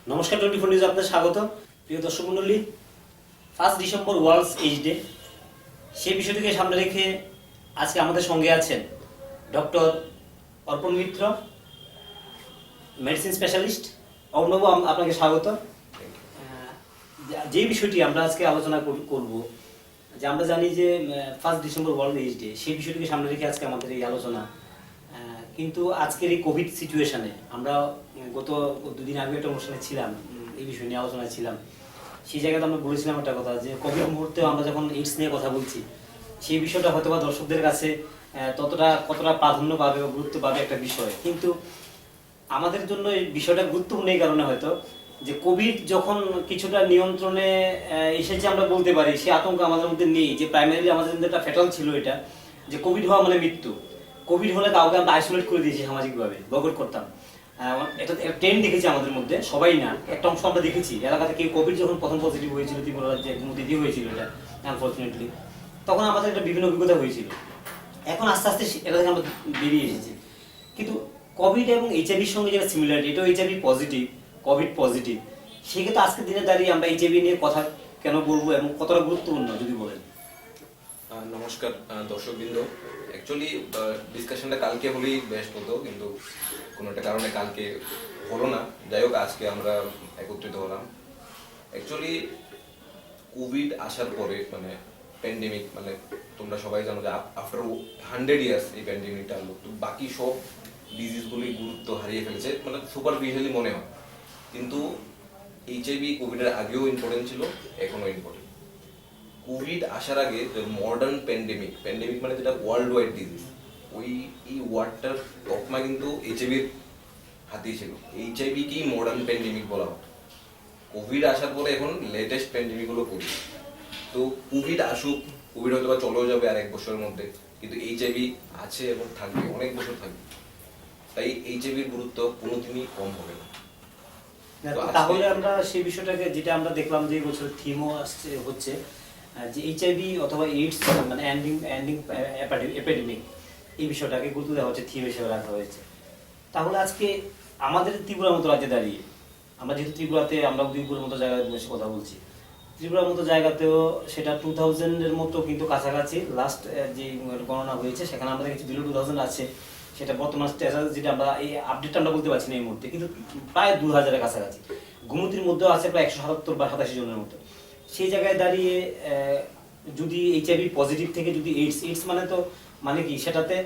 নমস্কার, 24 নিউজে আপনাদের স্বাগত। প্রিয় দর্শক মণ্ডলী, 1 ডিসেম্বর ওয়ার্ল্ড এইডস ডে, সেই বিষয়টিকে সামনে রেখে আজকে আমাদের সঙ্গে আছেন ডক্টর অর্পণ মিত্র, মেডিসিন স্পেশালিস্ট। অর্ণব, আপনাকে স্বাগত। যে বিষয়টি আমরা আজকে আলোচনা করব, যে আমরা জানি যে 1 ডিসেম্বর ওয়ার্ল্ড এইডস ডে, সেই বিষয়টিকে সামনে রেখে আজকে আমাদের এই আলোচনা। কিন্তু আজকের এই কোভিড সিচুয়েশনে আমরা গত দুদিন আগে একটা অনুষ্ঠানে ছিলাম, এই বিষয় নিয়ে আলোচনায় ছিলাম। সেই জায়গাতে আমরা বলেছিলাম একটা কথা, যে কোভিড মুহূর্তেও আমরা যখন এইডস নিয়ে কথা বলছি, সেই বিষয়টা হয়তো বা দর্শকদের কাছে কতটা প্রাধান্য পাবে বা গুরুত্ব পাবে একটা বিষয়। কিন্তু আমাদের জন্য এই বিষয়টা গুরুত্বপূর্ণ এই কারণে হয়তো, যে কোভিড যখন কিছুটা নিয়ন্ত্রণে এসেছে আমরা বলতে পারি, সেই আতঙ্ক আমাদের মধ্যে নেই। যে প্রাইমারিলি আমাদের মধ্যে একটা ফ্যাটাল ছিল এটা, যে কোভিড হওয়া মানে মৃত্যু। কোভিড হলে কাউকে আমরা আইসোলেট করে দিয়েছি সামাজিকভাবে, বয়কট করতাম। এটা ট্রেন্ড দেখেছি আমাদের মধ্যে, সবাই না, একটা অংশ আমরা দেখেছি এলাকাতে। কেউ কোভিড যখন প্রথম পজিটিভ হয়েছিল ত্রিপুরা রাজ্যে, দিদি হয়েছিল এটা আনফর্চুনেটলি, তখন আমাদের একটা বিভিন্ন অভিজ্ঞতা হয়েছিল। এখন আস্তে আস্তে এটা থেকে আমরা বেরিয়ে এসেছি। কিন্তু কোভিড এবং এইচআইভির সঙ্গে যেটা সিমিলারিটি, এটাও এইচআইভি পজিটিভ, কোভিড পজিটিভ। সেক্ষেত্রে আজকের দিনে দাঁড়িয়ে আমরা এইচআইভি নিয়ে কথা কেন বলবো এবং কতটা গুরুত্বপূর্ণ যদি বলেন। নমস্কার দর্শকবৃন্দ। অ্যাকচুয়ালি ডিসকাশনটা কালকে হলেই বেস্ট হতো, কিন্তু কোনো একটা কারণে কালকে হলো না। যাই হোক, আজকে আমরা একত্রিত হলাম। অ্যাকচুয়ালি কোভিড আসার পরে মানে প্যান্ডেমিক, মানে তোমরা সবাই জানো যে আফটার 100 ইয়ার্স এই প্যান্ডেমিকটা আলো, তো বাকি সব ডিজিজগুলি গুরুত্ব হারিয়ে ফেলেছে, মানে সুপারফিশিয়ালি মনে হয়। কিন্তু এইচআইভি কোভিডের আগেও ইম্পর্টেন্ট ছিল, এখনও ইম্পর্টেন্ট। কোভিড আসার আগে মডার্ন প্যান্ডেমিক মানে যেটা ওয়ার্ল্ড ওয়াইড ডিজিজ, এই ওয়ার্ডটার তকমা কিন্তু এইচআইভির হাতেই ছিল। এইচআইভিকেই মডার্ন প্যান্ডেমিক বলা হয়। কোভিড আসার পরে এখন লেটেস্ট প্যান্ডেমিক হলো কোভিড। তো কোভিড আসুক, কোভিড হয়তো বা চলেও যাবে আর 1 বছরের মধ্যে, কিন্তু এইচআইভি আছে এবং থাকবে, অনেক বছর থাকবে। তাই এইচআইভির গুরুত্ব কোনোদিনই কম হবে না। তাহলে আমরা সেই বিষয়টাকে, যেটা আমরা দেখলাম যে বছর থিমও হচ্ছে যে এইচআইভি অথবা এইডস, মানে এন্ডিং এপিডেমিক, এই বিষয়টাকে গুরুত্ব দেওয়া হচ্ছে, থিম হিসেবে রাখা হয়েছে। তাহলে আজকে আমাদের ত্রিপুরার মতো রাজ্যে দাঁড়িয়ে, আমরা যেহেতু ত্রিপুরাতে, আমরা উদয়পুরের মতো জায়গায় বসে কথা বলছি, ত্রিপুরার মতো জায়গাতেও সেটা 2000-এর মতো কিন্তু কাছাকাছি লাস্ট যে গণনা হয়েছে, সেখানে আমাদের কিছু বিলো 2000 আছে। সেটা বর্তমান স্ট্যাটাস যেটা আমরা এই আপডেটটা আমরা বলতে পারছি না এই মুহূর্তে, কিন্তু প্রায় 2000-এর কাছাকাছি। গুমতির মধ্যেও আছে প্রায় 177 বা 87 জনের মতো। সেই জায়গায় দাঁড়িয়ে যদি এইচআইভি পজিটিভ থেকে যদি এইডস মানে কি, সেটাতে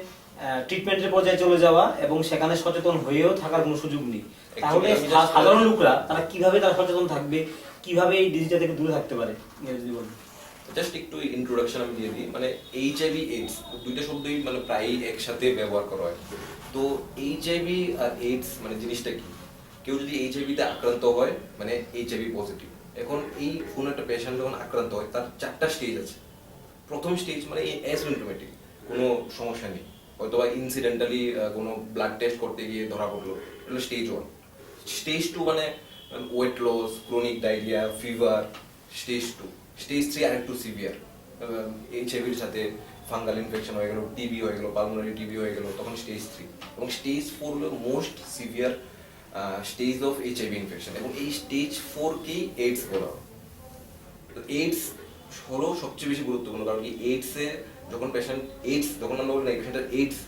ট্রিটমেন্টের পর্যায়ে চলে যাওয়া এবং সেখানে সচেতন হয়েও থাকার কোনো সুযোগ নেই। তাহলে সাধারণ লোকরা তারা কিভাবে তারা সচেতন থাকবে, কিভাবে এই ডিজিজটা থেকে দূরে থাকতে পারে, যদি বলেন। জাস্ট একটু ইন্ট্রোডাকশন আমি দিয়ে দিই। মানে এইচআইভি এইডস দুইটা শব্দই মানে প্রায় একসাথে ব্যবহার করা হয়। তো এইচআইভি আর এইডস মানে জিনিসটা কি? কেউ যদি এইচআইভিতে আক্রান্ত হয় মানে এইচআইভি পজিটিভ। এখন এই কোনো একটা পেশেন্ট যখন আক্রান্ত হয়, তার 4টা স্টেজ আছে। প্রথম স্টেজ মানে এই অ্যাসিম্পটোমেটিক, কোনো সমস্যা নেই, হয়তো বা ইনসিডেন্টালি কোনো ব্লাড টেস্ট করতে গিয়ে ধরা পড়লো, এটা স্টেজ 1। স্টেজ 2 মানে weight loss, chronic diarrhoea, fever, stage 2। Stage 3 আরেকটু সিভিয়ার, এইচআইভির সাথে ফাঙ্গাল ইনফেকশন হয়ে গেল, টিবি হয়ে গেল, পালমোনারি টিবি হয়ে গেল, তখন স্টেজ 3। এবং স্টেজ 4 হলো most severe stage of HIV infection, এবং এই স্টেজ 4কেই এইডস বলা হয়। তো এইডস হলো সবচেয়ে বেশি গুরুত্বপূর্ণ, কারণ কি এইডসে যখন পেশেন্ট এইডস, যখন আমরা বলি না এই পেশেন্টের এইডস,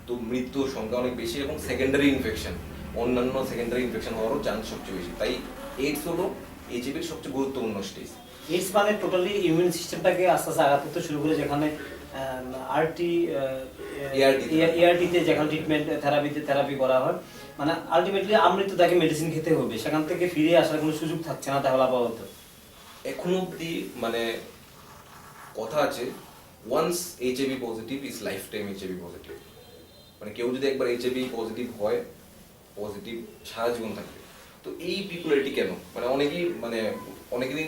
তো মৃত্যুর সংখ্যা অনেক বেশি এবং সেকেন্ডারি ইনফেকশন, অন্যান্য সেকেন্ডারি ইনফেকশন হওয়ারও চান্স সবচেয়ে বেশি। তাই এইডস হলো এইচআইভির সবচেয়ে গুরুত্বপূর্ণ স্টেজ। এইডস মানে টোটালি ইমিউন সিস্টেমটাকে আস্তে আস্তে আঘাত করতে শুরু করে, যেখানে এআরটিতে যেখানে ট্রিটমেন্ট থেরাপি করা হয়, মানে আলটিমেটলি আমৃত্যু তাকে মেডিসিন খেতে হবে, সেখান থেকে ফিরে আসার কোনো সুযোগ থাকছে না তাহলে আপাতত। এখন অব্দি মানে কথা আছে, once HIV positive is life time HIV positive. মানে কেউ যদি একবার এইচআইভি পজিটিভ হয়, পজিটিভ সারা জীবন থাকবে। তো এই পিকুলারিটি কেন, মানে অনেকেরই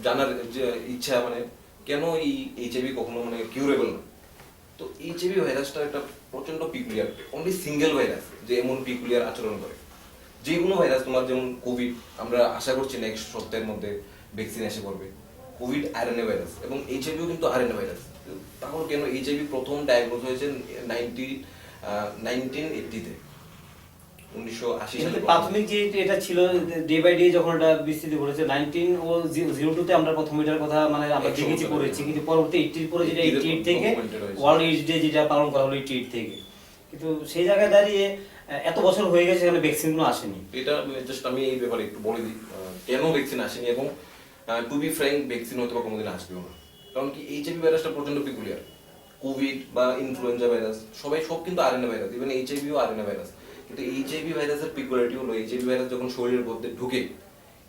জানার যে ইচ্ছা, মানে কেন এই এইচআইভি কখনো মানে কিউরেবল না। তো এইচআইভি ভাইরাসটা একটা প্রচন্ড পিকুলিয়ার, অনলি সিঙ্গেল ভাইরাস যে এমন পিকুলিয়ার আচরণ করে। যে কোনো ভাইরাস, তোমার যেমন কোভিড, আমরা আশা করছি নেক্সট সপ্তাহের মধ্যে ভ্যাকসিন এসে পড়বে। কোভিড আরএনএ ভাইরাস এবং এইচআইভিও কিন্তু আরএনএ ভাইরাস। তাহলে কেন এইচআইভি প্রথম ডায়াগনোজ হয়েছে 1980-তে। 1980 সালে কিন্তু প্রাথমিক যে এটা ছিল ডে বাই ডে যখন এটা বিস্তৃতি করেছে 19 ও 02 তে আমরা প্রথম এটার কথা মানে আমরা 100 দেখেছি বছর করেছি, আগে। কিন্তু পরবর্তী 80 পরে যেটা 80 88 থেকে documented হয়েছে। ওয়ার্ল্ড এইডস ডে যেটা পালন করা হলো 88 থেকে, কিন্তু সেই জায়গায় দাঁড়িয়ে এত বছর হয়ে গেছে এখানে ভ্যাকসিন গুলো আসেনি। এটা জাস্ট আমি এই ব্যাপারে একটু বলে দিই কেন ভ্যাকসিন আসেনি, এবং টু বি ফ্র্যাঙ্ক ভ্যাকসিন হয়তো বা কোনোদিন আসবেও না। কারণ কি এইচআইভি ভাইরাসটা প্রচন্ড পিকুলিয়ার। কোভিড বা ইনফ্লুয়েঞ্জা ভাইরাস সব কিন্তু আরএনএ ভাইরাস, ইভেন এইচআইভিও আরএনএ ভাইরাস। কিন্তু এইচআইভি ভাইরাসের পিকুলারিটি হলো এইচআইভি ভাইরাস যখন শরীরের মধ্যে ঢুকে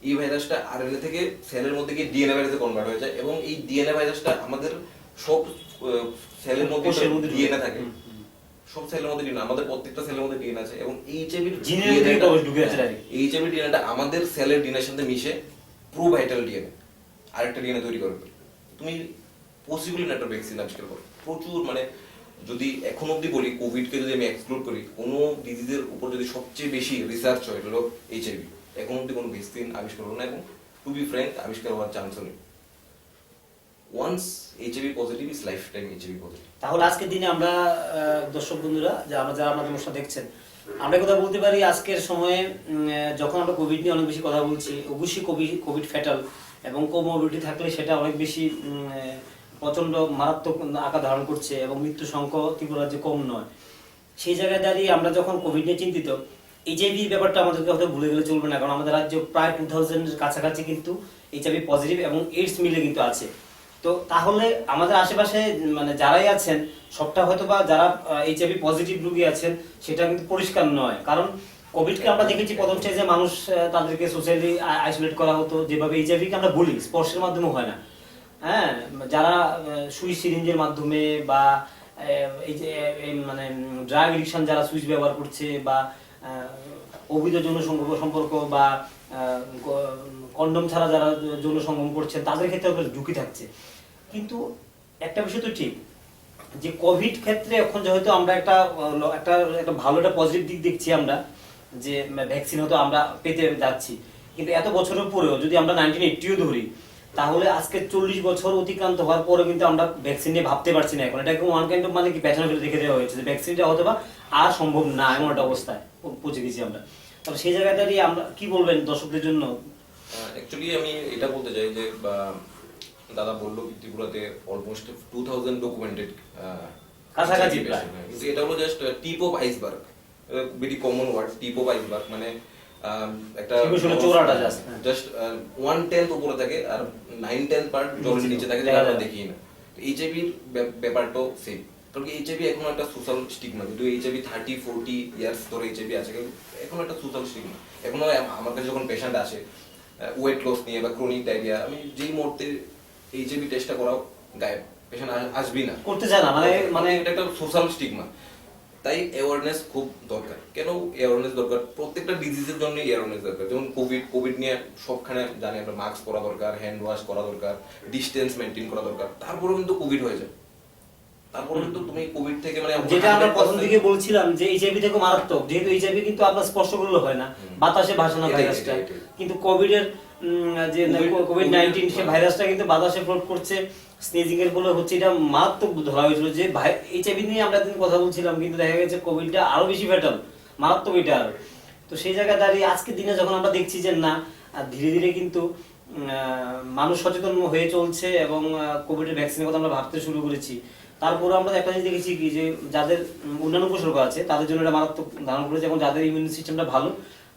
এই ভাইরাসটা আরএনএ থেকে সেলের মধ্যে গিয়ে ডিএনএ ভাইরাসে কনভার্ট হয়ে যায়, এবং এই ডিএনএ ভাইরাসটা আমাদের সব সেলের মধ্যে কোষের মধ্যে ডিএনএ থাকে, সব সেলের মধ্যে ডিএনএ, আমাদের প্রত্যেকটা সেলের মধ্যে ডিএনএ আছে, এবং এইচআইভি জিনের মধ্যে প্রবেশ ঢুকে আছে direct। এইচআইভি ডিএনএটা আমাদের সেলের ডিএনএর সাথে মিশে প্রো ভাইটাল ডিএনএ আরেকটা ডিএনএ তৈরি করবে। তুমি পসিবলি না একটা ভ্যাকসিন আবিষ্কার করো প্রচুর, মানে যদি এখন অব্দি বলি কোভিডকে যদি আমি এক্সক্লুড করি, কোনো ডিজিজের উপর যদি সবচেয়ে বেশি রিসার্চ হয় হলো এইচআইভি, এখন অব্দি কোনো ভ্যাকসিন আবিষ্কার হলো না, এবং টু বি ফ্র্যাঙ্ক আবিষ্কার হওয়ার চান্সও নেই। Once HIV positive is life time HIV positive. তাহলে আজকের দিনে আমরা দর্শক বন্ধুরা যারা আমাদের অনুষ্ঠান দেখছেন, আমরা কথা বলতে পারি আজকের সময়ে যখন আমরা কোভিড নিয়ে অনেক বেশি কথা বলছি, অবশ্যই কোভিড ফ্যাটাল এবং কোমরবিলিটি থাকলে সেটা অনেক বেশি প্রচন্ড মারাত্মক আকার ধারণ করছে এবং মৃত্যু সংখ্যা ত্রিপুরার যে কম নয়। সেই জায়গায় দাঁড়িয়ে আমরা যখন কোভিড নিয়ে চিন্তিত, এইচআইভি ব্যাপারটা আমাদেরকে হয়তো ভুলে গেলে চলবে না, কারণ আমাদের রাজ্য প্রায় 2000 এর কাছাকাছি কিন্তু এইচআইভি পজিটিভ এবং এইডস মিলে কিন্তু আছে। তো তাহলে আমাদের আশেপাশে মানে যারাই আছেন সবটা হয়তো বা যারা এইচআইভি পজিটিভ রোগী আছেন সেটা কিন্তু পরিষ্কার নয়, কারণ কোভিডকে আমরা দেখেছি প্রথম স্টেজে মানুষ তাদেরকে সোশ্যালি আইসোলেট করা হতো, যেভাবে এইচআইভিকে আমরা বলি স্পর্শের মাধ্যমে হয় না, হ্যাঁ, যারা সুই সিরিঞ্জের মাধ্যমে বা এই যে মানে ড্রাগ এডিকশন যারা সুইচ ব্যবহার করছে বা অবৈধ যৌন সম্পর্ক বা কন্ডম ছাড়া যারা যৌন সঙ্গম করছেন তাদের ক্ষেত্রে ঝুঁকি থাকছে। কিন্তু একটা বিষয় তো ঠিক যে কোভিড ক্ষেত্রে এখন যেহেতু আমরা একটা ভালো একটা পজিটিভ দিক দেখছি আমরা, যে ভ্যাকসিন হয়তো আমরা পেতে যাচ্ছি, কিন্তু এত বছরের পরেও যদি আমরা 1980ও ধরি তাহলে আজকে 40 বছর অতিক্রান্ত হওয়ার পরে কিন্তু আমরা ভ্যাকসিন নিয়ে ভাবতে পারছি না। এখন এটাকে ওয়ান কাইন্ড অফ মানে কি প্যাটার্ন ফেলে রেখে দেওয়া হয়েছে যে ভ্যাকসিনটা হয়তো বা আর সম্ভব না, এমন একটা অবস্থায় পৌঁছে গেছি আমরা। তবে সেই জায়গায় দাঁড়িয়ে আমরা কি বলবেন দর্শকদের জন্য? অ্যাকচুয়ালি আমি এটা বলতে চাই যে দাদা বললো ত্রিপুরাতে অলমোস্ট 2000 ডকুমেন্টেড কাছাকাছি কিন্তু এটা হলো just tip of iceberg, very common word tip of iceberg, মানে একটা জাস্ট 1/10 উপরে থাকে আর 9/10 পার্ট জলের নিচে থাকে, যেটা আমরা দেখি না। এইচআইভির ব্যাপারটাও সেম, কারণ কি এইচআইভি এখন একটা সোশ্যাল স্টিগমা, কিন্তু এইচআইভি 30-40 ইয়ার্স ধরে এইচআইভি আছে, কিন্তু এখন একটা সোশ্যাল স্টিগমা। এখনো আমার কাছে যখন পেশেন্ট আসে ওয়েট লস নিয়ে বা ক্রনিক ডায়রিয়া, আমি যেই মুহূর্তে এইচআইভি টেস্টটা করাও গায়েব, পেশেন্ট আসবেই না, করতে চায় না, মানে এটা একটা সোশ্যাল স্টিগমা। তাই অ্যাওয়ারনেস খুব দরকার। কেন অ্যাওয়ারনেস দরকার? প্রত্যেকটা ডিজিজের জন্য অ্যাওয়ারনেস দরকার। যেমন কোভিড নিয়ে সবখানে জানি আমরা মাস্ক পরা দরকার, হ্যান্ড ওয়াশ করা দরকার, ডিস্টেন্স মেনটেন করা দরকার, তারপরেও কিন্তু কোভিড হয়ে যায়। তারপরে কিন্তু তুমি কোভিড থেকে মানে যেটা আমরা প্রথম দিকে বলছিলাম যে এইচআইভি থেকে মারাত্মক, যেহেতু এইচআইভি কিন্তু আপনার স্পর্শ করলে হয় না, বাতাসে ভাসে না ভাইরাসটা, কিন্তু কোভিড এর যে কোভিড-19 সে ভাইরাসটা কিন্তু বাতাসে ফ্লোট করছে, স্নেজিং এর ফলে হচ্ছে, এটা মারাত্মক ধরা হয়েছিল যে এইচআইভি নিয়ে আমরা দিন কথা বলছিলাম, কিন্তু দেখা গেছে কোভিডটা আরো বেশি ফ্যাটাল, মারাত্মক এটা আরো। তো সেই জায়গায় দাঁড়িয়ে আজকের দিনে যখন আমরা দেখছি যে না ধীরে ধীরে কিন্তু মানুষ সচেতন হয়ে চলছে এবং কোভিডের ভ্যাকসিনের কথা আমরা ভাবতে শুরু করেছি, তারপরে আমরা একটা জিনিস দেখেছি কি যে যাদের অন্যান্য উপসর্গ আছে তাদের জন্য এটা মারাত্মক ধারণ করেছে, এবং যাদের ইমিউন সিস্টেমটা ভালো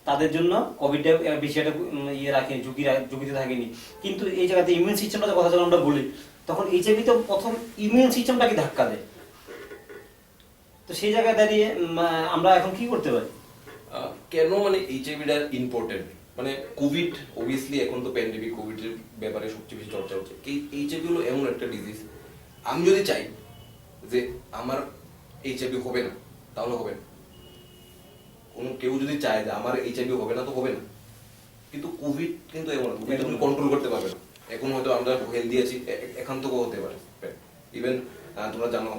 তাদের জন্য কোভিডটা বেশি একটা ইয়ে রাখেনি, ঝুঁকিতে থাকেনি। কিন্তু এই জায়গাতে ইমিউন সিস্টেমটা কথা যখন আমরা বলি তখন এইচআইভি তো প্রথম ইমিউন সিস্টেমটাকে ধাক্কা দেয়। তো সেই জায়গায় দাঁড়িয়ে আমরা এখন কি করতে পারি? কেন মানে এইচআইভিটা ইম্পর্টেন্ট, মানে কোভিড অবভিয়াসলি এখন তো প্যান্ডেমিক, কোভিডের ব্যাপারে সবচেয়ে বেশি চর্চা হচ্ছে। এইচআইভি হলো এমন একটা ডিজিজ, আমি যদি চাই যে আমার এইচআইভি হবে না তাহলে হবে না, কেউ যদি চায় যে আমার এইচআইভি হবে না তো হবে না। কিন্তু কোভিড কিন্তু এমন কোভিড তুমি কন্ট্রোল করতে পারবে না। এখন হয়তো আমরা হেলদি আছি, এখান থেকেও হতে পারে। ইভেন তোমরা জানো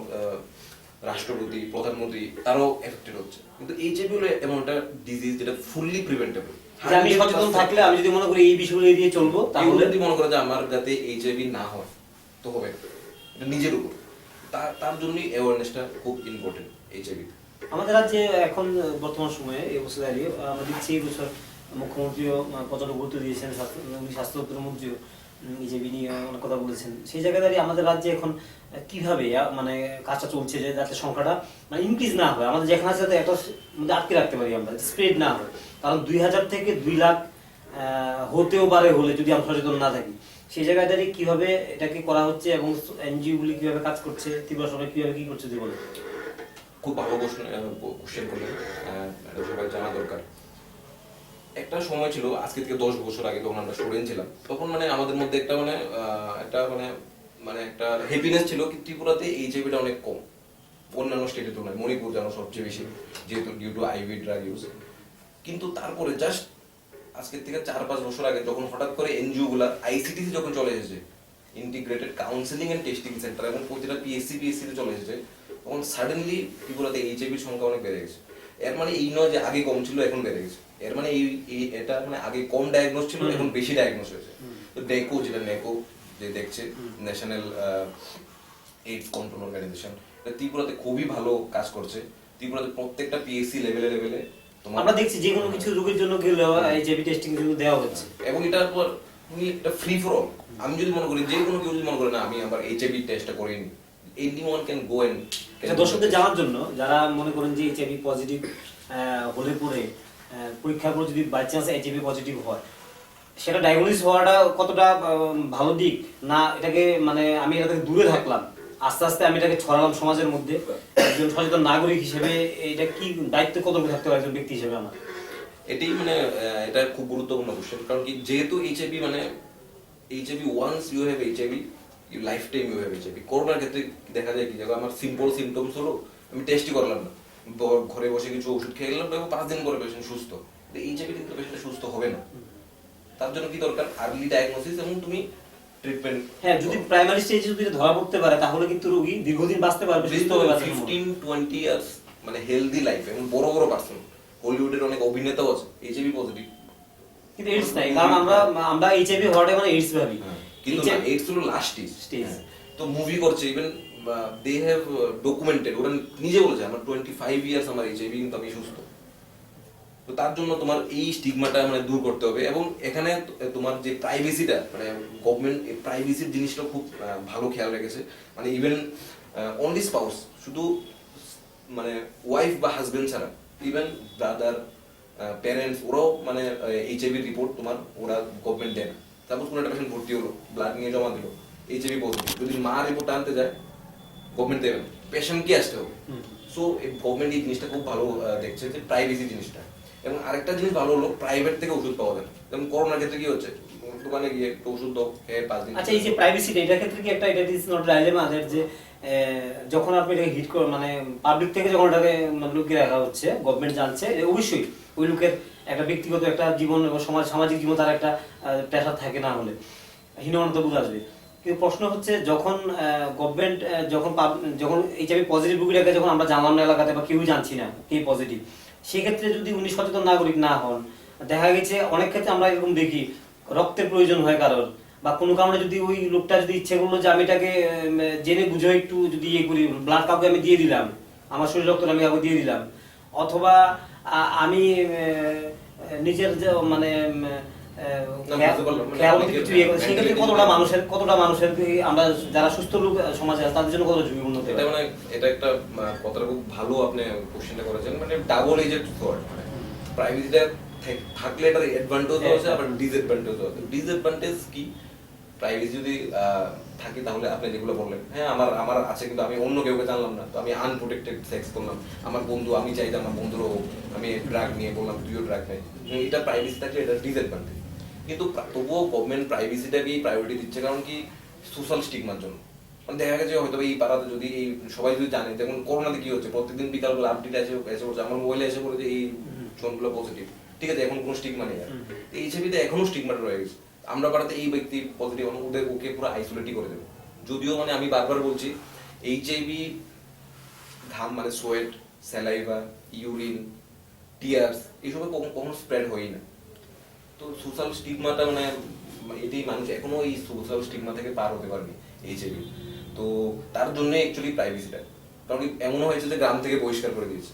রাষ্ট্রপতি, প্রধানমন্ত্রী তারাও এফেক্টেড হচ্ছে। কিন্তু এইচআইভি হলো এমন একটা ডিজিজ যেটা ফুললি প্রিভেন্টেবল। আমি সচেতন থাকলে, আমি যদি মনে করি এই বিষয়গুলো দিয়ে চলবো, তাহলে যদি মনে করো যে আমার যাতে এইচআইভি না হয় তো হবে, এটা নিজের উপর। তার জন্যই অ্যাওয়ারনেসটা খুব ইম্পর্টেন্ট এইচআইভি। আমাদের রাজ্যে এখন বর্তমান সময়ে এই অবস্থা দাঁড়িয়ে আমরা দেখছি এই বছর মুখ্যমন্ত্রীও প্রচন্ড গুরুত্ব দিয়েছেন, উনি স্বাস্থ্য প্রতিমন্ত্রীও বিজেপি নিয়ে অনেক কথা বলেছেন। সেই জায়গায় দাঁড়িয়ে আমাদের রাজ্যে এখন কিভাবে মানে কাজটা চলছে যে যাতে সংখ্যাটা মানে ইনক্রিজ না হয়, আমাদের যেখানে আছে যাতে একটা মধ্যে আটকে রাখতে পারি আমরা, স্প্রেড না হয়। কারণ 2000 থেকে 2 লাখ হতেও পারে হলে যদি আমরা সচেতন না থাকি। সেই জায়গায় দাঁড়িয়ে কিভাবে এটাকে করা হচ্ছে এবং এনজিও গুলি কিভাবে কাজ করছে, ত্রিপুরা সরকার কিভাবে কি করছে যদি বলে। খুব ভালো কোশ্চেন করলেন, এটা সবাই জানা দরকার। একটা সময় ছিল আজকে থেকে 10 বছর আগে, তখন আমরা স্টুডেন্ট ছিলাম, তখন মানে আমাদের মধ্যে একটা একটা হ্যাপিনেস ছিল কি ত্রিপুরাতে এইচআইভিটা অনেক কম অন্যান্য স্টেটের তুলনায়। মণিপুর জানো সবচেয়ে বেশি, যেহেতু due to IV drug use. কিন্তু তারপরে জাস্ট আজকের থেকে 4-5 বছর আগে যখন হঠাৎ করে এনজিও গুলা আইসিটিসি যখন চলে এসেছে, integrated counselling and testing centre, এবং প্রতিটা পিএসসি তে চলে এসেছে, তখন সাডেনলি ত্রিপুরাতে এইচআইভির সংখ্যা অনেক বেড়ে গেছে। এর মানে এই নয় যে আগে কম ছিল এখন বেড়ে গেছে, এর মানে এটা মানে আগে কম ডায়াগনোস ছিল এখন বেশি ডায়াগনোস হয়েছে। তো নেকো, যেটা নেকো যে দেখছে, ন্যাশনাল এইডস কন্ট্রোল অর্গানাইজেশন, ত্রিপুরাতে খুবই ভালো কাজ করছে। ত্রিপুরাতে প্রত্যেকটা পিএসসি লেভেলে আমরা দেখছি যে কোনো কিছু রোগের জন্য গেলেও এইচআইভি টেস্টিং কিন্তু দেওয়া হচ্ছে, এবং এটার পর তুমি একটা ফ্রি ফর অল। আমি যদি মনে করি, যে কোনো কেউ যদি মনে করে না আমি আবার এইচআইভি টেস্টটা করিনি, এনিওয়ান ক্যান গো এন্ড। এটা দর্শকদের জানার জন্য যারা মনে করেন যে এইচআইভি পজিটিভ হলে পরে পরীক্ষার পর যদি বাই চান্স এইচআইভি পজিটিভ হয়, সেটা ডায়াগনোসিস হওয়াটা কতটা ভালো দিক না, এটাকে মানে আমি এটা থেকে দূরে থাকলাম, আস্তে আস্তে আমি এটাকে ছড়ালাম সমাজের মধ্যে, একজন সচেতন নাগরিক হিসেবে এটা কি দায়িত্ব কতটুকু থাকতে পারে একজন ব্যক্তি হিসেবে আমার? এটাই এটা খুব গুরুত্বপূর্ণ কোশ্চেন। কারণ কি, যেহেতু HIV once you have HIV, you life time you have HIV. করোনার ক্ষেত্রে দেখা যায় কি, আমার সিম্পল সিমটমস হলো, আমি টেস্টই করলাম না, ঘরে বসে কিছু ওষুধ খেয়ে গেলাম, এবং 5 দিন পরে পেশেন্ট সুস্থ। এইচআইভি কিন্তু পেশেন্ট সুস্থ হবে না। তার জন্য কি দরকার? আর্লি ডায়াগনোসিস এবং তুমি ট্রিটমেন্ট। হ্যাঁ, যদি প্রাইমারি স্টেজে যদি ধরা পড়তে পারে তাহলে কিন্তু রোগী দীর্ঘদিন বাঁচতে পারবে, সুস্থ হয়ে বাঁচতে পারবে। 15-20 ইয়ার্স মানে হেলদি লাইফ, এবং বড় বড় পারসন, হলিউডের অনেক অভিনেতাও আছে এইচআইভি পজিটিভ, কিন্তু এইডস নাই। কারণ আমরা এইচআইভি হওয়াটা মানে এইডস ভাবি, কিন্তু এইডস হলো লাস্ট স্টেজ। তো মুভি করছে, ইভেন দে হ্যাভ ডকুমেন্টেড, ওরা নিজে বলেছে আমার 25 ইয়ার্স আমার এইচআইভি, কিন্তু আমি সুস্থ। তো তার জন্য তোমার এই স্টিগমাটা দূর করতে হবে। এবং এখানে তোমার যে প্রাইভেসিটা, গভর্নমেন্ট এই প্রাইভেসির জিনিসটা খুব ভালো খেয়াল রেখেছে। ইভেন অনলি স্পাউস, শুধু ওয়াইফ বা হাজবেন্ড ছাড়া, ইভেন ব্রাদার, প্যারেন্টস, ওরাও এইচআইভি রিপোর্ট ওরা গভর্নমেন্ট দেয় না। সাপোজ কোনো একটা পেশেন্ট ভর্তি হলো, ব্লাড নিয়ে জমা দিল, এইচআইভি পজিটিভ, যদি মা রিপোর্ট আনতে যায় গভর্নমেন্ট দেবে না, পেশেন্টকে আসতে হবে। সো গভর্নমেন্ট এই জিনিসটা খুব ভালো দেখছে, যে প্রাইভেসি জিনিসটা। এবং আরেকটা জিনিস ভালো হলো, প্রাইভেট থেকে ওষুধ পাওয়া যায়। যেমন করোনার ক্ষেত্রে কি হচ্ছে, দোকানে গিয়ে একটু ওষুধ দাও, খেয়ে 5 দিন। আচ্ছা, এই যে প্রাইভেসি, এটার ক্ষেত্রে কি এটা ইজ নট ডাইলেমা যে যখন আপনি এটাকে হিট করে পাবলিক থেকে যখন এটাকে লুকিয়ে রাখা হচ্ছে, গভর্নমেন্ট জানছে, অবশ্যই ওই লোকের একটা ব্যক্তিগত একটা জীবন এবং সামাজিক জীবন, তার একটা প্রেশার থাকে, না হলে হীনমন্যতা বুঝে আসবে। কিন্তু প্রশ্ন হচ্ছে, যখন গভর্নমেন্ট যখন এইচআইভি পজিটিভ রোগীটাকে যখন আমরা জানলাম না এলাকাতে, বা কেউ জানছি না কে পজিটিভ, সেক্ষেত্রে যদি উনি সচেতন নাগরিক না হন, দেখা গেছে অনেক ক্ষেত্রে আমরা এরকম দেখি রক্তের প্রয়োজন হয় কারোর, বা কোনো কারণে যদি ওই লোকটা যদি ইচ্ছে করলো যে আমি এটাকে জেনে বুঝে একটু যদি করি, ব্লাড কাউকে আমি দিয়ে দিলাম, আমার শরীর রক্ত আমি কাউকে দিয়ে দিলাম, অথবা আমি নিজের যে সেক্ষেত্রে কতটা মানুষের আমরা যারা সুস্থ লোক সমাজে আছে তাদের জন্য কতটা ঝুঁকিপূর্ণ? এটা একটা কথাটা খুব ভালো আপনি কোশ্চেনটা করেছেন। ডাবল এজেড সোয়ার্ড, প্রাইভেসিটা থাকলে এটার অ্যাডভান্টেজও আছে, আবার ডিসঅ্যাডভান্টেজও আছে। ডিসঅ্যাডভান্টেজ কি? প্রাইভেসি যদি থাকে, তাহলে আপনি যেগুলো বললেন, হ্যাঁ আমার আছে, কিন্তু আমি অন্য কেউকে জানলাম না, তো আমি আনপ্রোটেক্টেড সেক্স করলাম, আমার বন্ধু, আমি চাইতাম আমার বন্ধুরও আমি ড্রাগ নিয়ে বললাম তুইও ড্রাগ নেই, এটা প্রাইভেসি থাকলে এটা ডিসঅ্যাডভান্টেজ। কিন্তু তবুও গভর্নমেন্ট প্রাইভেসিটাকেই প্রায়োরিটি দিচ্ছে। কারণ কি, সোশ্যাল স্টিগমার জন্য। দেখা গেছে হয়তো এই পাড়াতে যদি এই সবাই যদি জানে, যেমন করোনাতে কি হচ্ছে, প্রত্যেকদিন বিকালবেলা আপডেট এসে পড়ছে, আমার মোবাইলে এসে পড়ে যে এই জনগুলো পজিটিভ, ঠিক আছে, এখন কোনো স্টিগমা নেই। এইচআইভিতে এখনো স্টিগমাটা রয়ে গেছে। আমরা পাড়াতে এই ব্যক্তি পজিটিভ, ওকে পুরো আইসোলেটই করে দেবে। যদিও আমি বারবার বলছি, এইচআইভি ঘাম সোয়েট, স্যালাইভা, ইউরিন, টিয়ার্স, এইসবে কখনো স্প্রেড হয়ই না। তো সোশ্যাল স্টিগমাটা এটাই, মানুষ এখনো এই সোশ্যাল স্টিগমা থেকে পার হতে পারেনি এইচআইভি। তো তার জন্য অ্যাকচুয়ালি প্রাইভেসিটা, কারণ এমনও হয়েছে যে গ্রাম থেকে বহিষ্কার করে দিয়েছে।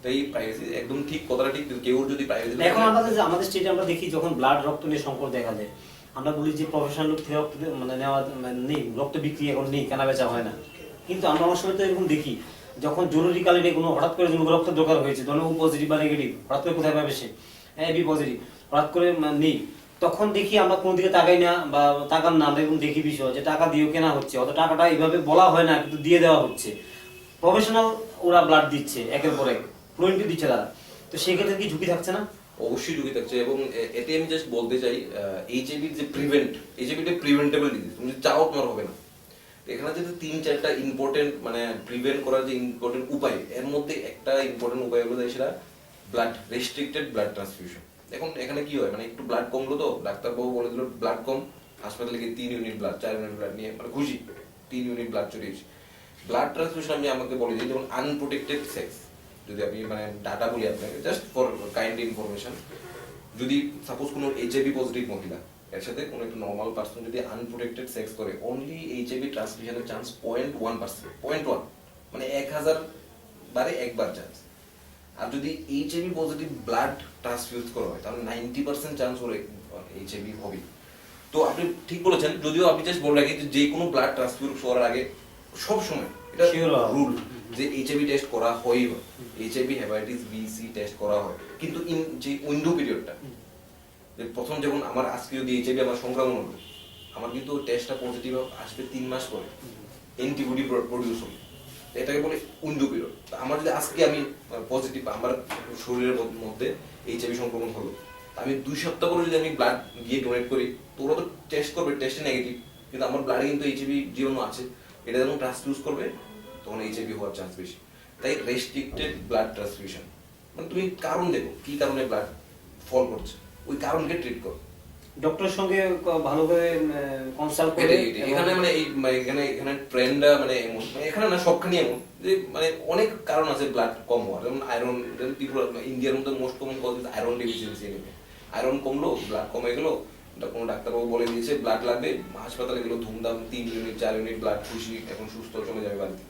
তো এই প্রাইভেসি একদম ঠিক, কথাটা ঠিক, কেউ যদি প্রাইভেসি এখন আমাদের স্টেটে আমরা দেখি যখন ব্লাড রক্ত নিয়ে সংকট দেখা যায়, আমরা বলি যে প্রফেশনাল লোক থেকে রক্ত মানে নেওয়া মানে নেই, রক্ত বিক্রি এখন নেই, কেনা বেচা হয় না। কিন্তু আমরা অনেক সময় তো এরকম দেখি যখন জরুরিকালীন কোনো হঠাৎ করে কোনো রক্তের দরকার হয়েছে, ধরুন ও পজিটিভ বা নেগেটিভ, হঠাৎ করে কোথায় পাবে সে বি পজিটিভ, হঠাৎ করে নেই, তখন দেখি আমরা কোনো দিকে তাকাই না বা তাকান না, আমরা এরকম দেখি বিষয় যে টাকা দিয়েও কেনা হচ্ছে, অত টাকাটা এইভাবে বলা হয় না কিন্তু দিয়ে দেওয়া হচ্ছে। প্রফেশনাল ওরা ব্লাড দিচ্ছে একের পর এক, ফ্লুয়েন্টলি দিচ্ছে তারা, তো সেক্ষেত্রে কি ঝুঁকি থাকছে না? অবশ্যই ঝুঁকি থাকছে। এবং এতে আমি জাস্ট বলতে চাই, এইচআইভি যে এইচআইভিটা প্রিভেন্টেবল ডিজিজ, তুমি যদি চাও তোমার হবে না। তো এখানে যদি 3-4টা ইম্পর্টেন্ট মানে প্রিভেন্ট করার যে ইম্পর্টেন্ট উপায়, এর মধ্যে একটা ইম্পর্টেন্ট উপায় হলো সেটা ব্লাড রেস্ট্রিক্টেড ব্লাড ট্রান্সফিউশন। এখন এখানে কি হয়, মানে একটু ব্লাড কমলো, তো ডাক্তারবাবু বলে দিল ব্লাড কম, হাসপাতালে গিয়ে 3 ইউনিট ব্লাড 4 ইউনিট ব্লাড নিয়ে মানে খুশি, 3 ইউনিট ব্লাড চড়িয়েছে। ব্লাড ট্রান্সফিউশন আমি আমাকে বলে দিই যেমন আনপ্রোটেক্টেড সেক্স, যদি আমি মানে ডাটা বলি আপনাকে জাস্ট ফর কাইন্ড ইনফরমেশন, যদি সাপোজ কোনো এইচআইভি পজিটিভ মহিলা এর সাথে কোনো একটা নর্মাল পার্সন যদি আনপ্রোটেক্টেড সেক্স করে, অনলি এইচআইভি ট্রান্সমিশনের চান্স 0.1%, 0.1 মানে 1000 বারে একবার চান্স। আর যদি এইচআইভি পজিটিভ ব্লাড ট্রান্সফিউজ করা হয় তাহলে 90% চান্স ওর এইচআইভি হবে। তো আপনি ঠিক বলেছেন, যদিও আপনি জাস্ট বলে রাখি যে কোনো ব্লাড ট্রান্সফিউজ করার আগে সব সময় এটা রুল যে এইচআইভি টেস্ট করা হয়, HIV hepatitis B C test করা হয়, কিন্তু ইন যে উইন্ডো পিরিয়ডটা, যে প্রথম যেমন আমার আজকে যদি এইচআইভি আমার সংক্রমণ হলো, আমার কিন্তু টেস্টটা পজিটিভ আসবে 3 মাস পরে, অ্যান্টিবডি প্রডিউস হবে, এটাকে বলে উইন্ডো পিরিয়ড। আমার যদি আজকে আমি পজিটিভ, আমার শরীরের মধ্যে এইচআইভি সংক্রমণ হলো, আমি 2 সপ্তাহ পরে যদি আমি ব্লাড গিয়ে ডোনেট করি, তো ওরা তো টেস্ট করবে, টেস্টে নেগেটিভ, কিন্তু আমার ব্লাডে কিন্তু এইচআইভি জীবাণু আছে, এটা যখন ট্রান্সফিউজ করবে তখন এইচআইভি হওয়ার চান্স বেশি। তাই রেস্ট্রিক্টেড ব্লাড ট্রান্সফিউশন মানে তুমি কারণ দেখো কি কারণে ব্লাড ফল করছে, ওই কারণকে ট্রিট করো। ডক্টরের সঙ্গে ভালো করে কনসাল্ট করে। এখানে মানে এই এখানে ট্রেন্ডটা মানে এমন, মানে এখানে না সবখানে এমন যে মানে অনেক কারণ আছে ব্লাড কম হওয়ার, যেমন আয়রন, ত্রিপুরা ইন্ডিয়ার মধ্যে most common cause iron deficiency. Iron কমলো, ব্লাড কমে গেলো, কোনো ডাক্তারবাবু বলে দিয়েছে ব্লাড লাগবে, হাসপাতালে গেলো ধুমধাম 3 ইউনিট 4 ইউনিট ব্লাড, খুশি, এখন সুস্থ, চলে যাবে বাড়িতে।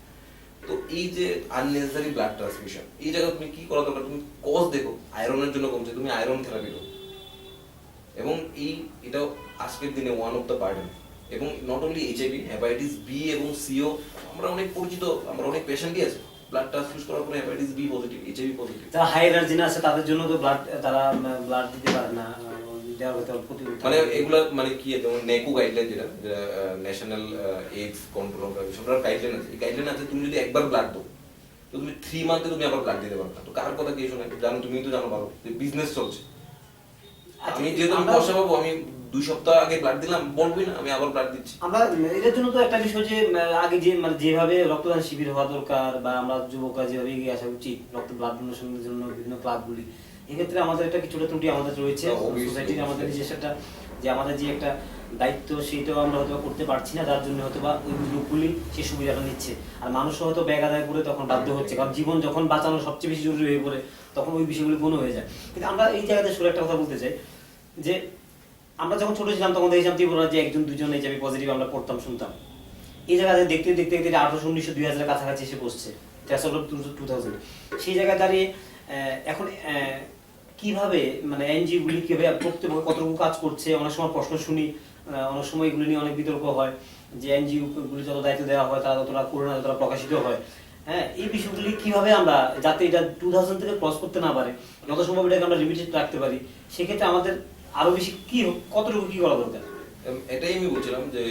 তো এই যে আননেসেসারি ব্লাড ট্রান্সফিউশন, এই জায়গায় তুমি কি করা দরকার, তুমি কজ দেখো, আয়রনের জন্য কমছে, তুমি আয়রন থেরাপি দাও। এবং এটাও আজকের দিনে ওয়ান অফ দ্য বার্ডেন। এবং not only HIV, hepatitis B এবং সিও আমরা অনেক পরিচিত, আমরা অনেক পেশেন্টই আছে ব্লাড ট্রান্সফিউজ করার পরে hepatitis B positive, HIV positive. যারা হাই এনার্জি আছে তাদের জন্য তো ব্লাড, তারা ব্লাড দিতে পারে না, মানে এগুলা মানে কি, যেমন নেকো গাইডলাইন, যেটা national AIDS control organisation guideline আছে, এই গাইডলাইন আছে তুমি যদি একবার ব্লাড দাও তো তুমি 3 মান্থে তুমি আবার ব্লাড দিতে পারবে না। তো কার কথা কে শোনে, জানো তুমি তো জানো ভালো যে বিজনেস চলছে। আমি যেহেতু আমি পয়সা পাবো, আমি 2 সপ্তাহ আগে ব্লাড দিলাম, বলবি না আমি আবার ব্লাড দিচ্ছি। আমরা এটার জন্য তো একটা বিষয় যে আগে যে মানে যেভাবে রক্তদান শিবির হওয়া দরকার বা আমরা যুবকরা যেভাবে এগিয়ে আসা উচিত রক্ত ব্লাড ডোনেশনের জন্য বিভিন্ন ক্লাবগুলি, এক্ষেত্রে আমাদের একটা কিছুটা ত্রুটি আমাদের রয়েছে সোসাইটির, আমাদের নিজস্ব একটা যে আমাদের যে একটা দায়িত্ব সেটাও আমরা হয়তো করতে পারছি না, যার জন্য হয়তো বা ওই লোকগুলি সেই সুবিধাটা নিচ্ছে, আর মানুষও হয়তো ব্যাগ আদায় করে তখন বাধ্য হচ্ছে, কারণ জীবন যখন বাঁচানো সবচেয়ে বেশি জরুরি হয়ে পড়ে তখন ওই বিষয়গুলি গণ হয়ে যায়। কিন্তু আমরা এই জায়গাতে শুরু একটা কথা বলতে চাই যে আমরা যখন ছোট ছিলাম তখন দেখেছিলাম ত্রিপুরা যে 1-2 এইচআইভি পজিটিভ আমরা পড়তাম শুনতাম, এই জায়গাতে দেখতে দেখতে দেখতে 1800, 1900, 2000 কাছাকাছি এসে বসছে, 2000। সেই জায়গায় দাঁড়িয়ে এখন কিভাবে মানে এনজিও গুলি কিভাবে প্রত্যেক কতটুকু কাজ করছে, অনেক সময় প্রশ্ন শুনি, অনেক সময় এগুলি নিয়ে অনেক বিতর্ক হয় যে এনজিও গুলি যত দায়িত্ব দেওয়া হয় তারা ততটা করে না, ততটা প্রকাশিত হয়। হ্যাঁ, এই বিষয়গুলি কিভাবে আমরা যাতে এটা 2000 থেকে ক্রস করতে না পারে, যত সম্ভব এটাকে আমরা লিমিটেড রাখতে পারি, সেক্ষেত্রে আমাদের আরো বেশি কি কতটুকু কি করা দরকার? এটাই আমি বলছিলাম যে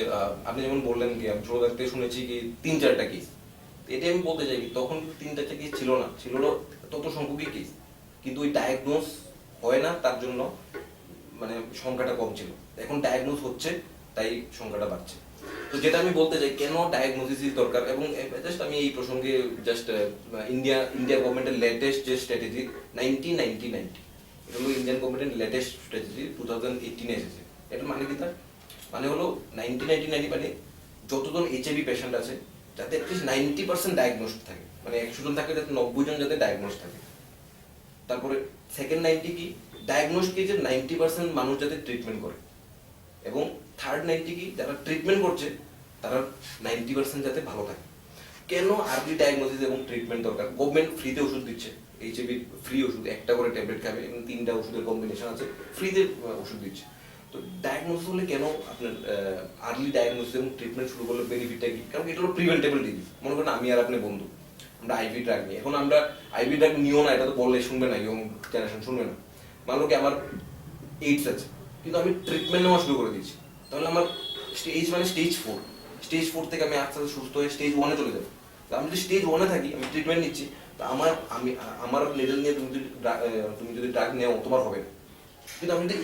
আপনি যেমন বললেন কি আমি ছোট থাকতে শুনেছি কি 3-4টা কেস, এটাই আমি বলতে চাই তখন 3-4টা কেস ছিল না, ছিল তত সংখ্যকই কেস, কিন্তু ওই ডায়াগনোস হয় না, তার জন্য মানে সংখ্যাটা কম ছিল। এখন ডায়াগনোস হচ্ছে তাই সংখ্যাটা বাড়ছে। তো যেটা আমি বলতে চাই কেন ডায়াগনোসিস দরকার, এবং জাস্ট আমি এই প্রসঙ্গে জাস্ট ইন্ডিয়া গভর্নমেন্টের লেটেস্ট যে স্ট্র্যাটেজি 90-90-90, এটা হলো ইন্ডিয়ান গভর্নমেন্টের লেটেস্ট স্ট্র্যাটেজি 2018 এসেছে। এটা মানে কি, তার মানে হলো 90-90-90 মানে যতজন এইচআইভি পেশেন্ট আছে যাতে অ্যাটলিস্ট 90% ডায়াগনোসড থাকে, মানে 100 জন থাকে যাতে 90 জন যাতে ডায়াগনোস থাকে। তারপরে সেকেন্ড 90 কি, ডায়াগনোস কি যে 90% মানুষ যাতে ট্রিটমেন্ট করে, এবং থার্ড 90 কি, যারা ট্রিটমেন্ট করছে তারা 90% যাতে ভালো থাকে। কেন আর্লি ডায়াগনোসিস এবং ট্রিটমেন্ট দরকার? গভর্নমেন্ট ফ্রিতে ওষুধ দিচ্ছে, এইচআইভি ফ্রি ওষুধ, একটা করে ট্যাবলেট খাবে এবং 3টা ওষুধের কম্বিনেশন আছে, ফ্রিতে ওষুধ দিচ্ছে। তো ডায়াগনোসিস হলে কেন আপনার আর্লি ডায়াগনোসিস এবং ট্রিটমেন্ট শুরু করলে বেনিফিটটা কি? কারণ এটা হলো প্রিভেন্টেবল ডিজিজ। মনে করেন আমি আর আপনি বন্ধু, আমরা আইভি ড্রাগ নিই, এখন আমরা আইভি ড্রাগ নিও না, এটা তো বললে শুনবে না, ইয়ং জেনারেশন শুনবে না। মানলো কি আমার এইডস আছে, কিন্তু আমি ট্রিটমেন্ট নেওয়া শুরু করে দিয়েছি, তাহলে আমার স্টেজ মানে স্টেজ 4 থেকে আমি আস্তে আস্তে সুস্থ হয়ে স্টেজ 1-এ চলে যাবো। তো আমি যদি স্টেজ 1-এ থাকি, আমি ট্রিটমেন্ট নিচ্ছি, তো আমার লেভেল নিয়ে তুমি যদি ড্রাগ নেও তোমার হবে না। কিন্তু আমি যদি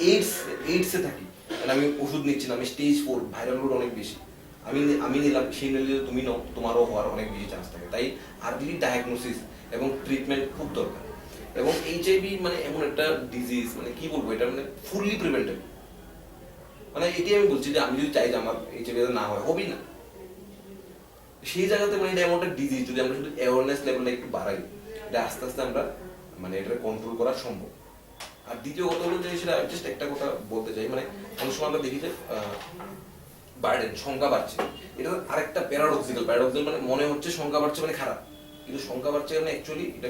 এইডসে থাকি, তাহলে আমি ওষুধ নিচ্ছি না, আমি স্টেজ 4, ভাইরাল লোড অনেক বেশি, আমি নিলাম, সেই নিলে তুমি নাও, তোমারও হওয়ার অনেক বেশি চান্স থাকে। তাই আর্লি ডায়াগনোসিস এবং ট্রিটমেন্ট খুব দরকার। এবং এইচআইভি মানে এমন একটা ডিজিজ, মানে কি বলবো, এটা মানে ফুললি প্রিভেন্টেবল। মানে এটাই আমি বলছি যে আমি যদি চাই যে আমার এইচআইভি না হয়, হবেই না। সেই জায়গাতে মানে এটা এমন একটা ডিজিজ, যদি আমরা শুধু অ্যাওয়ারনেস লেভেলটা একটু বাড়াই, এটা আস্তে আস্তে আমরা মানে এটা কন্ট্রোল করা সম্ভব। আর দ্বিতীয় কথা হলো যে সেটা জাস্ট একটা কথা বলতে চাই, মানে অনেক সময় আমরা দেখি যে বার্ডেন, সংখ্যা বাড়ছে, এটা আরেকটা প্যারাডক্সিক্যাল মানে মনে হচ্ছে সংখ্যা বাড়ছে মানে খারাপ, কিন্তু সংখ্যা বাড়ছে মানে অ্যাকচুয়ালি এটা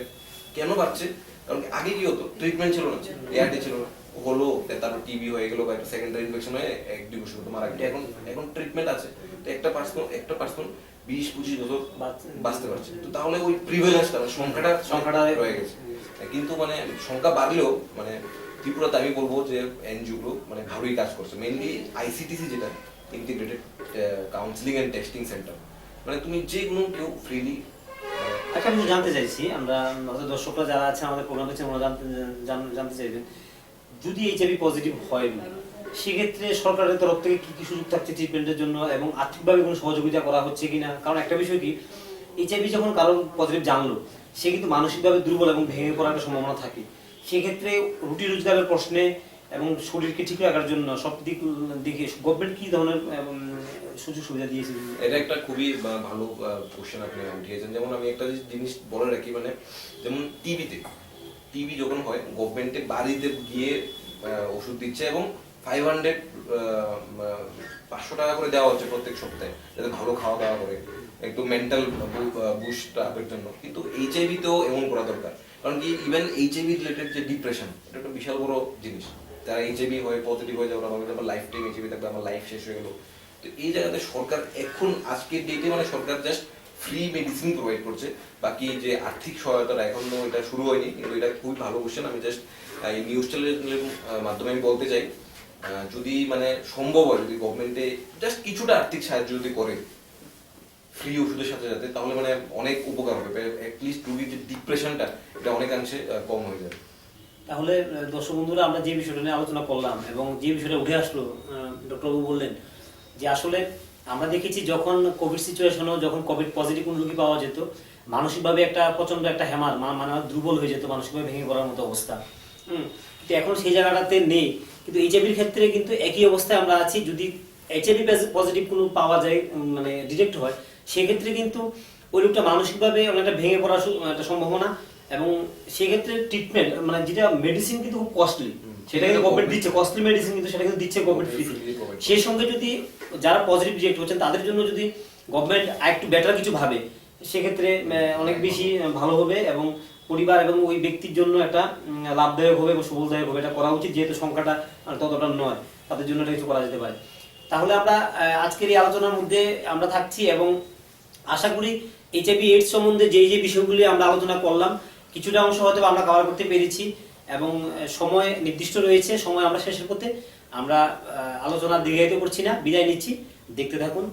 কেন বাড়ছে? কারণ আগে কি হতো, ট্রিটমেন্ট ছিল না, এআরটি ছিল না, হলো তারপর টিবি হয়ে গেল বা একটা সেকেন্ডারি ইনফেকশন হয়ে 1-2 বছর তো মারা গেল। এখন ট্রিটমেন্ট আছে, তো একটা পার্সন 20-25 বছর বাঁচতে পারছে। তো তাহলে ওই প্রিভেলেন্সটা, সংখ্যাটা রয়ে গেছে। কিন্তু মানে সংখ্যা বাড়লেও মানে ত্রিপুরাতে আমি বলবো যে এনজিও গুলো মানে ভালোই কাজ করছে। মেইনলি আইসিটিসি, যেটা integrated counselling and testing centre, মানে তুমি যে কোনো কেউ ফ্রিলি। আচ্ছা, আমি জানতে চাইছি, আমরা আমাদের দর্শকরা যারা আছে আমাদের প্রোগ্রাম দেখছেন, ওরা জানতে চাইবেন, যদি এইচআইভি পজিটিভ হয়, সেক্ষেত্রে সরকারের তরফ থেকে কি কি সুযোগ থাকছে ট্রিটমেন্টের জন্য, এবং আর্থিকভাবে কোনো সহযোগিতা করা হচ্ছে কিনা? কারণ একটা বিষয় কি, এইচআইভি যখন কারো পজিটিভ জানলো, সে কিন্তু মানসিকভাবে দুর্বল এবং ভেঙে পড়ার একটা সম্ভাবনা থাকে। সেক্ষেত্রে রুটি রোজগারের প্রশ্নে এবং শরীরকে ঠিক রাখার জন্য সব দিক দেখে গভর্নমেন্ট কি ধরনের সুযোগ সুবিধা দিয়েছে? এটা একটা খুবই ভালো কোশ্চেন আপনি উঠিয়েছেন। যেমন আমি একটা জিনিস বলে রাখি, মানে যেমন টিবি যখন হয়, গভর্নমেন্টে বাড়িতে গিয়ে ওষুধ দিচ্ছে এবং 500 টাকা করে দেওয়া হচ্ছে প্রত্যেক সপ্তাহে, যাতে ভালো খাওয়া দাওয়া করে, একটু মেন্টাল বুস্ট আপের জন্য। কিন্তু এইচআইভি তেও এমন করা দরকার, কারণ কি ইভেন এইচআইভি রিলেটেড যে ডিপ্রেশন, এটা একটা বিশাল বড় জিনিস। যারা এইচআইভি হয়ে পজিটিভ হয়ে যাবে, আমার লাইফ টাইম এইচআইভি থাকবে, আমার লাইফ শেষ হয়ে গেল। তো এই জায়গাতে সরকার এখন আজকের ডেটে মানে সরকার জাস্ট ফ্রি মেডিসিন প্রোভাইড করছে। বাকি যে আর্থিক সহায়তাটা এখনো এটা শুরু হয়নি, কিন্তু এটা খুবই ভালো কোশ্চেন। আমি জাস্ট এই নিউজ চ্যানেলের মাধ্যমে আমি বলতে চাই, যদি মানে সম্ভব হয়, যদি গভর্নমেন্টে জাস্ট কিছুটা আর্থিক সাহায্য যদি করে ফ্রি ওষুধের সাথে সাথে, তাহলে মানে অনেক উপকার হবে। অ্যাটলিস্ট রোগীর যে ডিপ্রেশনটা, এটা অনেকাংশে কম হয়ে যাবে। তাহলে দর্শক বন্ধুরা, আমরা যে বিষয়টা নিয়ে আলোচনা করলাম এবং যে বিষয়টা উঠে আসলো, ডক্টর বাবু বললেন যে আসলে আমরা দেখেছি যখন কোভিড সিচুয়েশনও, যখন কোভিড পজিটিভ কোনো রোগী পাওয়া যেত, মানসিকভাবে একটা প্রচন্ড একটা হ্যামার, মানে দুর্বল হয়ে যেত, মানসিকভাবে ভেঙে পড়ার মতো অবস্থা। কিন্তু এখন সেই জায়গাটাতে নেই। কিন্তু এইচআইভির ক্ষেত্রে কিন্তু একই অবস্থায় আমরা আছি। যদি এইচআইভি পজিটিভ কোনো পাওয়া যায়, মানে ডিটেক্ট হয়, সেক্ষেত্রে কিন্তু ওই লোকটা মানসিকভাবে অনেকটা ভেঙে পড়ার একটা সম্ভাবনা, এবং সেক্ষেত্রে ট্রিটমেন্ট মানে যেটা মেডিসিন কিন্তু খুব কস্টলি, সেটা কিন্তু গভর্নমেন্ট দিচ্ছে, কস্টলি মেডিসিন কিন্তু সেটা কিন্তু দিচ্ছে গভর্নমেন্ট ফ্রিতে। সেই সঙ্গে যদি যারা পজিটিভ রিজেক্ট হচ্ছেন তাদের জন্য যদি গভর্নমেন্ট একটু বেটার কিছু ভাবে, সেক্ষেত্রে অনেক বেশি ভালো হবে এবং পরিবার এবং ওই ব্যক্তির জন্য একটা লাভদায়ক হবে এবং সফলদায়ক হবে। এটা করা উচিত, যেহেতু সংখ্যাটা ততটা নয়, তাদের জন্য এটা কিছু করা যেতে পারে। তাহলে আমরা আজকের এই আলোচনার মধ্যে আমরা থাকছি এবং আশা করি এইচআইভি এইডস সম্বন্ধে যে বিষয়গুলি আমরা আলোচনা করলাম, কিছুটা অংশ হয়তো আমরা কভার করতে পেরেছি এবং সময় নির্দিষ্ট রয়েছে, সময় আমরা শেষের পথে। আমরা আলোচনা দীর্ঘায়িত করছি না, বিদায় নিচ্ছি। দেখতে থাকুন।